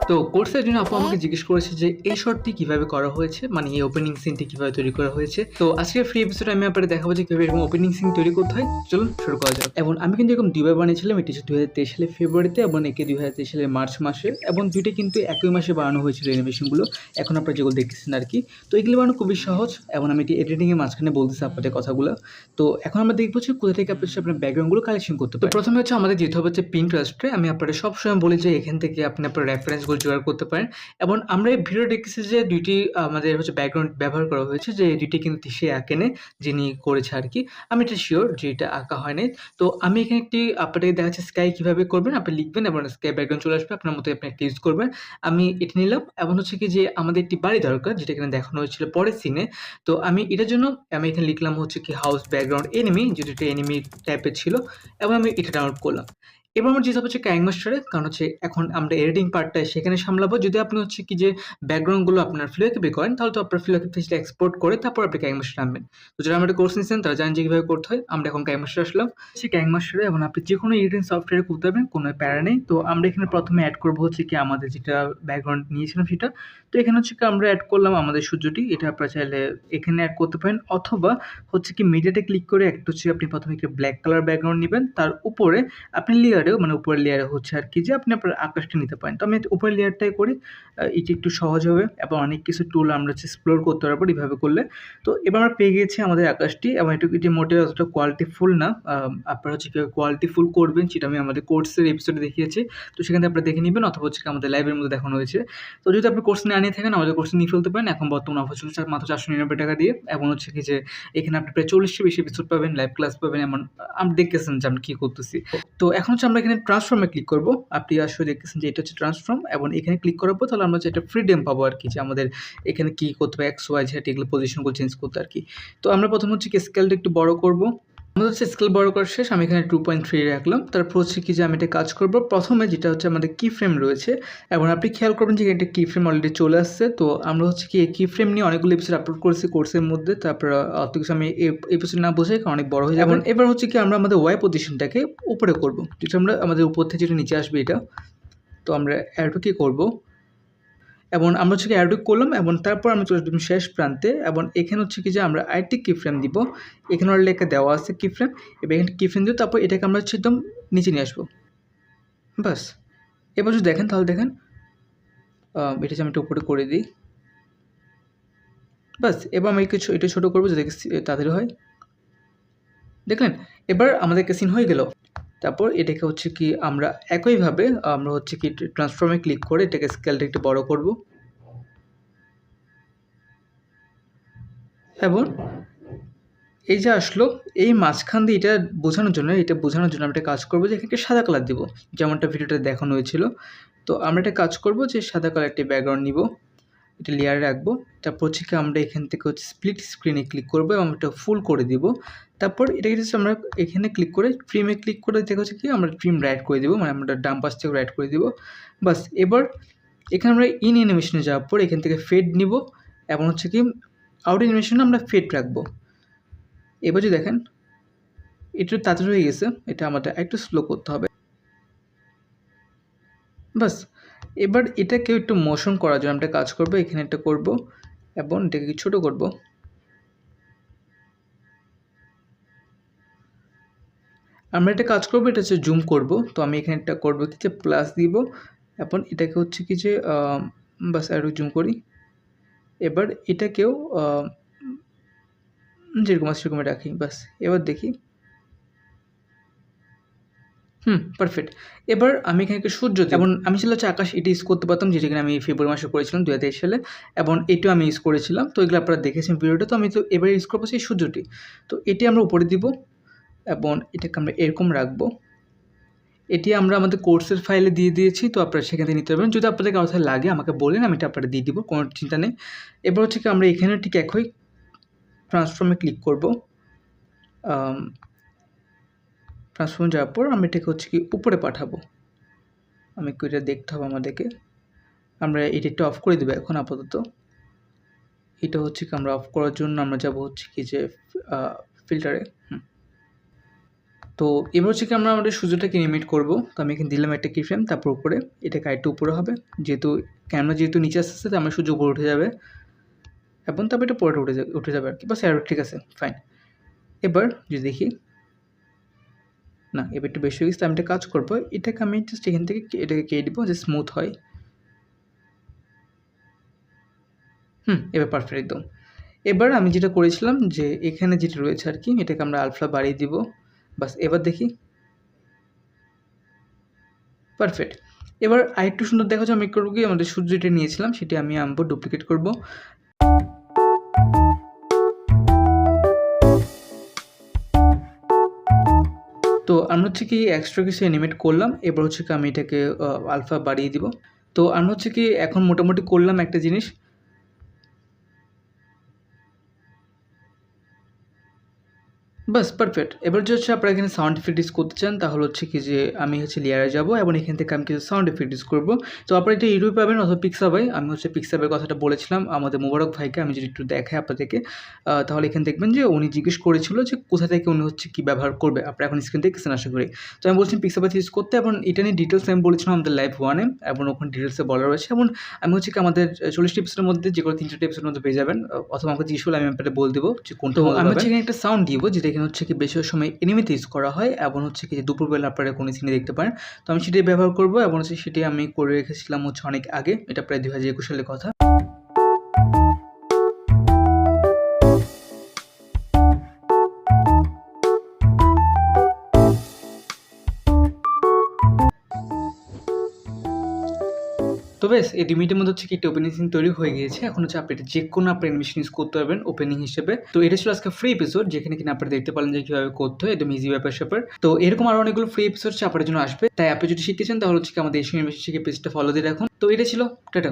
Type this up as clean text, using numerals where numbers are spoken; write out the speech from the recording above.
তো কোর্সের জন্য আপু আমাকে জিজ্ঞেস করেছে যে এই শটটি কিভাবে করা হয়েছে, মানে এই ওপেনিং সিনটি কিভাবে তৈরি করা হয়েছে। তো আজকের ফ্রি এপিসোডে আমি আপনাদের দেখাবো যে কিভাবে এরকম ওপেনিং সিন তৈরি করতে হয়। চলুন শুরু করা যাক। এবং আমি কিন্তু এরকম দুইবার বানিয়েছিলাম, এটি হচ্ছে 2023 সালে ফেব্রুয়ারিতে এবং একে 2023 সালের মার্চ মাসে, এবং দুইটা কিন্তু একই মাসে বানানো হয়েছিল অ্যানিমেশনগুলো, এখন আপনারা যেগুলো দেখতেছেন আর কি। তো এগুলো বানানো খুবই সহজ এবং আমি এটি এডিটিংয়ের মাঝখানে বলতেছি আপনাদের কথাগুলো। তো এখন আমরা দেখবো যে কোথা থেকে আপনি আপনার ব্যাকগ্রাউন্ডগুলো কালেকশন করতে পারেন। তো প্রথমে হচ্ছে আমাদের যেতে হবে হচ্ছে পিন্টারেস্টে। আমি আপনাদের সবসময় বলি যে এখান থেকে আপনি আপনার রেফারেন্সগুলো জোগাড় করতে পারেন। এবং আমরা এই ভিডিও দেখতেছি যে দুইটি আমাদের হচ্ছে ব্যাকগ্রাউন্ড ব্যবহার করা হয়েছে, যে এই দুইটি কিন্তু সে আঁকেনে, যিনি করেছে আর কি। আমি এটা শিওর যে এটা আঁকা হয় নাই। তো আমি এখানে একটি আপনাদেরকে দেখাচ্ছি স্কাই কীভাবে করবেন। আপনি লিখবেন এবং স্কাই ব্যাকগ্রাউন্ড চলে আসবে, আপনার মতো আপনি একটা ইউজ করবেন। আমি এটা নিলাম এবং হচ্ছে কি যে আমাদের একটি বাড়ি দরকার, যেটা এখানে দেখানো হয়েছিল পরের সিনে। তো আমি এটার জন্য আমি এখানে লিখলাম হচ্ছে কি হাউস ব্যাকগ্রাউন্ড এনিমি, যেটা একটা এনিমি টাইপের ছিল, এবং আমি এটা ডাউনলোড করলাম। এবার আমার যেতে হবে হচ্ছে কাইং মাস্টারে, কারণ হচ্ছে এখন আমরা এডিটিং পার্টটা সেখানে সামলাবো। যদি আপনি হচ্ছে কি যে ব্যাকগ্রাউন্ডগুলো আপনার ফ্লোকিপি করেন, তাহলে তো আপনার ফ্লোকিপি এক্সপোর্ট করে তারপর আপনি কাইং মাস্টারে আনবেন। তো যারা আমাদের কোর্স নিচ্ছেন তারা জানেন যে কীভাবে করতে হয়। আমরা এখন কাইং মাস্টারে আসলাম। সে কাইং মাস্টারে এবং আপনি যে কোনো এডিটিং সফটওয়্যারে করতে পারবেন, কোনো প্যারা নেই। তো আমরা এখানে প্রথমে অ্যাড করবো হচ্ছে কি আমাদের যেটা ব্যাকগ্রাউন্ড নিয়েছিলাম সেটা। তো এখানে হচ্ছে কি আমরা অ্যাড করলাম আমাদের সূর্যটি, এটা আপনারা চাইলে এখানে অ্যাড করতে পারেন, অথবা হচ্ছে কি মিডিয়াতে ক্লিক করে একটা হচ্ছে আপনি প্রথমে একটা ব্ল্যাক কালার ব্যাকগ্রাউন্ড নেবেন, তার উপরে আপনি লেয়ারেও মানে উপরের লেয়ারে হচ্ছে আর কি যে আপনি আপনার আকাশটা নিতে পারেন। তো আমি উপরের লেয়ারটাই করি, এটি একটু সহজ হবে এবং অনেক কিছু টুল আমরা হচ্ছে এক্সপ্লোর করতে পারবো এইভাবে করলে। তো এবার আমরা পেয়ে গেছি আমাদের আকাশটি, এবং এটি মোটেও অতটা কোয়ালিটিফুল না। আপনারা হচ্ছে কীভাবে কোয়ালিটিফুল করবেন সেটা আমি আমাদের কোর্সের এপিসোডে দেখিয়েছি। তো সেখানে আপনারা দেখে নেবেন, অথবা হচ্ছে আমাদের লাইভের মধ্যে দেখানো হয়েছে। তো যদি আপনি কোর্স নিয়ে আনিয়ে থাকেন, আমাদের কোর্সে নিয়ে ফেলতে পারেন। এখন বর্তমান অফার চলছে মাত্র 499 টাকা দিয়ে, এবং হচ্ছে কি যে এখানে আপনি প্রায় 40টির বেশি এপিসোড পাবেন, লাইভ ক্লাস পাবেন, এমন আপনি দেখতেছেন যে আমি কী করতেছি। তো এখন হচ্ছে আমরা এখানে ট্রান্সফর্মে ক্লিক করব। আপনি আসলে দেখতেছেন যে এটা হচ্ছে ট্রান্সফর্ম, এবং এখানে ক্লিক করার পর তাহলে আমরা হচ্ছে একটা ফ্রিডম পাবো আর কি, যে আমাদের এখানে কী করতে হবে, এক্স ওয়াই জেড এগুলো পজিশনগুলো চেঞ্জ করতে আর কি। তো আমরা প্রথম হচ্ছে কি স্কেলটা একটু বড় করব। আমাদের হচ্ছে স্কেল বড় করা শেষ, আমি এখানে 2.3 রাখলাম। তারপর হচ্ছে কি যে আমি এটা কাজ করব প্রথমে যেটা হচ্ছে আমাদের কি ফ্রেম রয়েছে, এবং আপনি খেয়াল করবেন যে এটা কি ফ্রেম অলরেডি চলে আসছে। তো আমরা হচ্ছে কি এই কি ফ্রেম নিয়ে অনেকগুলো এপিসোড আপলোড করেছি কোর্সের মধ্যে, তারপর অত কিছু আমি এপিসোড না বোঝাই, কারণ অনেক বড় হয়ে যাবে। এবার হচ্ছে কি আমরা আমাদের ওয়াই পজিশনটাকে উপরে করব, যেটা আমরা আমাদের উপর থেকে যেটা নিচে আসবে এটা। তো আমরা অ্যারো কি করব, এবং আমরা হচ্ছে কি অ্যারো করলাম, এবং তারপর আমরা চলে আসলাম শেষ প্রান্তে, এবং এখানে হচ্ছে কি যে আমরা আরেকটি কি ফ্রেম দিব। এখানে অলরেডি একটা দেওয়া আছে কি ফ্রেম, এবার এখানে কি ফ্রেম দিব, তারপর এটাকে আমরা হচ্ছে একদম নিচে নিয়ে আসবো। বাস, এবার যদি দেখেন তাহলে দেখেন এটা আমি একটু উপরে করে দিই। বাস, এবার আমি কিছু এটা ছোটো করবো যাতে তাড়াতাড়ি হয়। দেখলেন, এবার আমাদের সিন হয়ে গেল। তারপর এটাকে হচ্ছে কি আমরা একইভাবে আমরা হচ্ছে কি ট্রান্সফর্মে ক্লিক করে এটাকে স্কেলটা একটু বড় করব, এবং এই যে আসলো এই মাঝখান দিয়ে এটা বোঝানোর জন্য আমরা একটা কাজ করবো যে এখানে সাদা কালার দিব, যেমনটা ভিডিওটা দেখানো হয়েছিল। তো আমরা একটা কাজ করবো যে সাদা কালার একটি ব্যাকগ্রাউন্ড নিব, এটা লেয়ারে রাখবো। তারপর হচ্ছে কি আমরা এখান থেকে হচ্ছে স্প্লিট স্ক্রিনে ক্লিক করবো এবং এটা ফুল করে দিব। তারপর এটাকে হচ্ছে আমরা এখানে ক্লিক করে ট্রিমে ক্লিক করে দেখা হচ্ছে কি আমরা ট্রিম রাইট করে দিব, মানে আমরা ডান পাশ থেকে রাইট করে দিব। বাস, এবার এখানে আমরা ইন অ্যানিমেশনে যাওয়ার পর এখান থেকে ফেড নিব, এবং হচ্ছে কি আউট অ্যানিমেশনে আমরা ফেড রাখবো। এবার যদি দেখেন একটু তাড়াতাড়ি হয়ে গেছে, এটা আমাদের একটু স্লো করতে হবে। বাস, এবার এটাকেও একটু মোশন করার জন্য আমরা কাজ করবো, এখানে একটা করব এবং এটাকে ছোটো করব। আমরা একটা কাজ করবো, এটা হচ্ছে জুম করব। তো আমি এখানে একটা করবো কি যে প্লাস দিব, এবং এটাকে হচ্ছে কি যে বাস আরও জুম করি। এবার এটাকেও যেরকম আছে সেরকম রাখি। বাস, এবার দেখি, পারফেক্ট। এবার আমি এখানে একটা সূর্য দিই, এবং আমি চাইলে হচ্ছে আকাশ এটা ইউজ করতে পারতাম, যেটা কিনা আমি ফেব্রুয়ারি মাসে করেছিলাম 2023 সালে, এবং এটিও আমি ইউজ করেছিলাম। তো এগুলো আপনারা দেখেছেন ভিডিওটা। তো আমি তো এবার ইউজ করবো সেই সূর্যটি। তো এটি আমরা উপরে দিব, এবং এটাকে আমরা এরকম রাখবো। এটি আমরা আমাদের কোর্সের ফাইলে দিয়ে দিয়েছি, তো আপনারা সেখান থেকে নিতে পারবেন। যদি আপনাদের কারো লাগে আমাকে বলেন, আমি এটা আপনারা দিয়ে দিব, কোনো চিন্তা নেই। এবার হচ্ছে কি আমরা এখানে ঠিক একই ট্রান্সফর্মে ক্লিক করব। ট্রান্সফর্ম যাওয়ার পর আমি এটাকে হচ্ছে কি উপরে পাঠাবো। আমি এটা দেখতে হবে আমাদেরকে। আমরা এডিটটা অফ করে দেবো এখন আপাতত। এটা হচ্ছে কি আমরা অফ করার জন্য আমরা যাব হচ্ছে কি যে ফিল্টারে। তো এবার হচ্ছে কি আমরা আমাদের সূর্যটাকে এনিমেট করব। তো আমি এখানে দিলাম একটা কি ফ্রেম, তারপর উপরে এটাকে আরেকটু উপরে হবে, যেহেতু ক্যামেরা যেহেতু নিচে আসতে আসতে আমার সূর্য উপরে উঠে যাবে এবং তারপর এটা পরে উঠে যাবে আর কি, বাস আর ঠিক আছে ফাইন। এবার যদি দেখি না, এবার একটু বেশি হয়ে গেছে, আমি একটা কাজ করবো, এটাকে আমি জাস্ট এখান থেকে এটাকে কেটে দিব যে স্মুথ হয়। এবার পারফেক্ট একদম। এবার আমি যেটা করেছিলাম যে এখানে যেটা রয়েছে আর কি, এটাকে আমরা আলফা বাড়িয়ে দিব, বাস এবার দেখি পারফেক্ট। এবার আরেকটু সুন্দর দেখা যায় আমি করবো কি, আমাদের সূর্য যেটা নিয়েছিলাম সেটা আমি আনবো, ডুপ্লিকেট করব। তো আমরা হচ্ছে কি এক্সট্রা কিছু অ্যানিমেট করলাম, এবার হচ্ছে কি আমি এটাকে আলফা বাড়িয়ে দিব। তো আমরা হচ্ছে কি এখন মোটামুটি করলাম একটা জিনিস, বাস পারফেক্ট। এবার যে হচ্ছে আপনারা এখানে সাউন্ড এফেক্ট ইউজ করতে চান, তাহলে হচ্ছে কি যে আমি হচ্ছে লেয়ারে যাব এবং এখান থেকে আমি কিছু সাউন্ড এফেক্ট ইউজ করবো। তো আপনারা এটা ইউটিউবে পাবেন অথবা পিক্সাবাই। আমি হচ্ছে পিক্সাবাইয়ের কথাটা বলেছিলাম আমাদের মোবারক ভাইকে, আমি যদি একটু দেখাই আপনাদেরকে, তাহলে এখানে দেখবেন যে উনি জিজ্ঞেস করেছিল যে কোথা থেকে উনি হচ্ছে কী ব্যবহার করবে, আপনারা এখন স্ক্রিন দেখতেছেন আশা করি। তো আমি বলছিলাম পিক্সাবাই ইউজ করতে, এবং এটা নিয়ে ডিটেলস আমি বলেছিলাম আমাদের লাইভ 1-এ, এবং ওখানে ডিটেলসে বলা রয়েছে। এবং আমি হচ্ছে কি আমাদের 40টি এপিসোডের মধ্যে যে কোনো 3-4টি এপিসোডের মধ্যে পেয়ে যাবেন, অথবা আমাকে জিজ্ঞেস করলে আমি আপনাদের বলে দেবো যে কোনটা। আমি হচ্ছে এখানে একটা সাউন্ড দিব যেটা এখানে হচ্ছে কি বেশিরভাগ সময় এনিমেতে ইউজ করা হয়, এবং হচ্ছে কি যে দুপুরবেলা আপনারা কোনো সিনে দেখতে পারেন। তো আমি সেটাই ব্যবহার করবো, এবং হচ্ছে সেটি আমি করে রেখেছিলাম হচ্ছে অনেক আগে, এটা প্রায় 2021 সালের কথা। তো বেশ এই 2 মিনিটের মধ্যে হচ্ছে কি একটা ওপেনিং সিন তৈরি হয়ে গিয়েছে। এখন হচ্ছে আপনি এটা যে কোনো আপনার অ্যানিমেশন ইউজ করতে পারবেন ওপেনিং হিসেবে। তো এটা ছিল আজকে ফ্রি এপিসোড, যেখানে কিনা আপনারা দেখতে পারলেন যে কীভাবে করতে হয়, একদম ইজি ব্যাপার-স্যাপার। তো এরকম আরও অনেকগুলো ফ্রি এপিসোড আপনার জন্য আসবে। তাই আপনি যদি শিখতে চান তাহলে হচ্ছে কি আমাদের এশিয়ান অ্যানিমেশন শিখে পেজটা ফলো দিয়ে রাখুন। তো এটা ছিল, টাটা।